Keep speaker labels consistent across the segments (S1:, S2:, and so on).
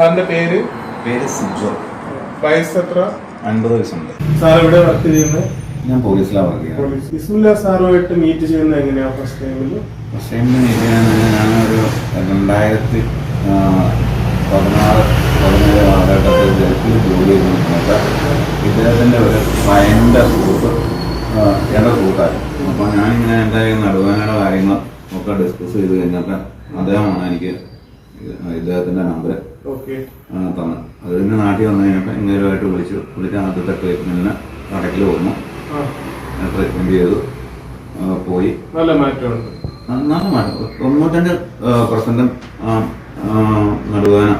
S1: സാറിന്റെ പേര്?
S2: പേര് സിജോ.
S1: വയസ്സ് എത്ര?
S2: 50 വയസ്സുണ്ട്.
S1: സാർ എവിടെ വർക്ക് ചെയ്യുന്നത്?
S2: ഞാൻ പോലീസിലാണ് വർക്ക് ചെയ്യുന്നത്.
S1: ബിസ്മില്ലാ സാറുമായിട്ട് മീറ്റ് ചെയ്യുന്നത് എങ്ങനെയാ? ഫസ്റ്റ് ടൈമിൽ
S2: മീറ്റ് ഞാനൊരു 2016-17 കാലഘട്ടത്തിൽ ഗൾഫിൽ ജോലി ചെയ്യുന്ന സമയത്ത് ഇദ്ദേഹത്തിൻ്റെ ഒരു ക്ലയൻ്റെ സുഹൃത്ത് എൻ്റെ സുഹൃത്തായിരുന്നു. അപ്പോൾ ഞാനിങ്ങനെ എൻ്റെ നടുവേദനയുടെ കാര്യങ്ങൾ ഒക്കെ ഡിസ്കസ് ചെയ്ത് കഴിഞ്ഞപ്പോൾ അദ്ദേഹമാണ് എനിക്ക് ഇദ്ദേഹത്തിൻ്റെ നമ്പർ തന്നത്. അത് പിന്നെ നാട്ടിൽ വന്നു കഴിഞ്ഞപ്പോൾ ഇങ്ങനെയുമായിട്ട് വിളിച്ച് ആദ്യത്തെ ട്രീറ്റ്മെൻറ്റിന് കടക്കിൽ വന്നു. ട്രീറ്റ്മെൻറ്റ് ചെയ്തു പോയി.
S1: നല്ല മാറ്റമുണ്ട്.
S2: നല്ല മാറ്റം. 95% നടുവേദന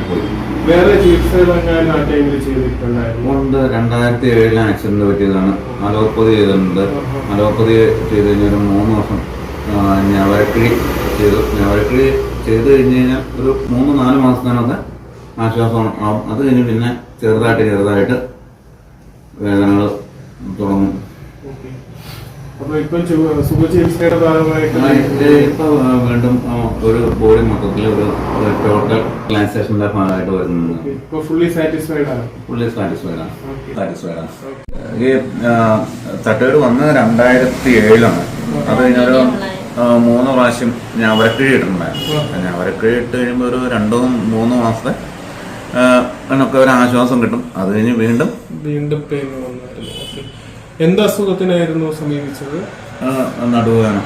S2: പോയി.
S1: വേറെ ചികിത്സകളൊക്കെ ആ ടൈമിൽ ചെയ്തിട്ടുണ്ടായിരുന്നു.
S2: 2007 ആക്സിഡന്റ് പറ്റിയതാണ്. അലോപ്പതി ചെയ്തിട്ടുണ്ട്. അലോപ്പതി ചെയ്ത് കഴിഞ്ഞാൽ 3 വർഷം ഞവരക്കിഴി ചെയ്തു. ഞവരക്കിഴി ചെയ്ത് കഴിഞ്ഞ് കഴിഞ്ഞാൽ ഒരു 3-4 മാസത്തിനൊക്കെ ആശ്വാസം ആവും. അത് കഴിഞ്ഞ് പിന്നെ ചെറുതായിട്ട് വേദനകൾ തുടങ്ങും.
S1: ഇപ്പൊ
S2: വീണ്ടും ഒരു ബോഡി മൊത്തത്തിൽ ഒരു ടോട്ടൽ റിലാക്സേഷന്റെ ഭാഗമായിട്ട് വരുന്നുണ്ട്.
S1: ഫുള്ളി സാറ്റിസ്ഫൈഡ് ആണ്.
S2: ഈ തട്ടുകേട് വന്നത് 2007-ലാണ്. അത് കഴിഞ്ഞൊരു 3 പ്രാവശ്യം ഞവരക്കിഴി ഇട്ടിട്ടുണ്ടായിരുന്നു. ഞവരക്കിഴി ഇട്ട് കഴിയുമ്പോൾ ഒരു 2-3 മാസത്തെ എന്നൊക്കെ ഒരു ആശ്വാസം കിട്ടും. അത് കഴിഞ്ഞ് വീണ്ടും
S1: പെയിൻ വന്നായിരുന്നു. എന്ത് അസുഖത്തിനായിരുന്നു സമീപിച്ചത്?
S2: നടുവേദന.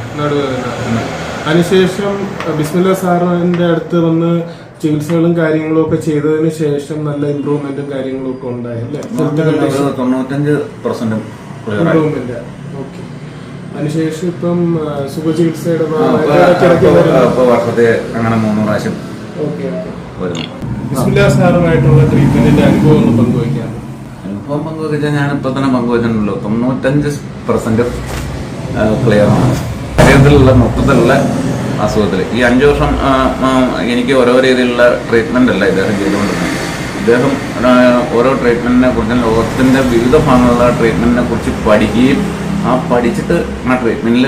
S1: അതിനുശേഷം ബിസ്മില്ലാ സാറിന്റെ അടുത്ത് വന്ന് ചികിത്സകളും കാര്യങ്ങളും ഒക്കെ ചെയ്തതിന് ശേഷം നല്ല ഇംപ്രൂവ്മെന്റും കാര്യങ്ങളും ഒക്കെ ഉണ്ടായല്ലേ?
S2: 95%
S1: ഇംപ്രൂവ്മെന്റ്. ഓക്കെ. അതിനുശേഷം ഇപ്പം സുഖചികിത്സയുടെ
S2: വർഷത്തെ അങ്ങനെ 3 പ്രാവശ്യം വരുന്നു.
S1: ബിസ്മില്ലാ സാറുമായിട്ടുള്ള ട്രീറ്റ്മെന്റിന്റെ അനുഭവം ഒന്ന് പങ്കുവയ്ക്കാം.
S2: അനുഭവം പങ്കുവെച്ചാൽ ഞാനിപ്പോൾ തന്നെ പങ്കുവെച്ചിട്ടുണ്ടല്ലോ. 95% ക്ലിയറാണ്. ശരീരത്തിലുള്ള മൊത്തത്തിലുള്ള അസുഖത്തിൽ ഈ 5 വർഷം എനിക്ക് ഓരോ രീതിയിലുള്ള ട്രീറ്റ്മെന്റ് അല്ല ഇദ്ദേഹം ചെയ്തുകൊണ്ടിരുന്നത്. ഇദ്ദേഹം ഓരോ ട്രീറ്റ്മെന്റിനെ കുറിച്ച് ലോകത്തിന്റെ വിവിധ ഭാഗങ്ങളുള്ള ട്രീറ്റ്മെന്റിനെ കുറിച്ച് പഠിക്കുകയും പഠിച്ചിട്ട് ആ ട്രീറ്റ്മെന്റിൽ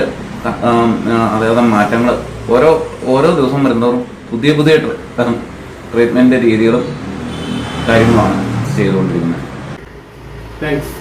S2: അതേപോലെ മാറ്റങ്ങൾ ഓരോ ദിവസം വരുന്നതോറും പുതിയ ട്രീറ്റ്മെന്റ് രീതികളും കാര്യങ്ങളാണ് ചെയ്തുകൊണ്ടിരിക്കുന്നത്.
S1: താങ്ക്സ്.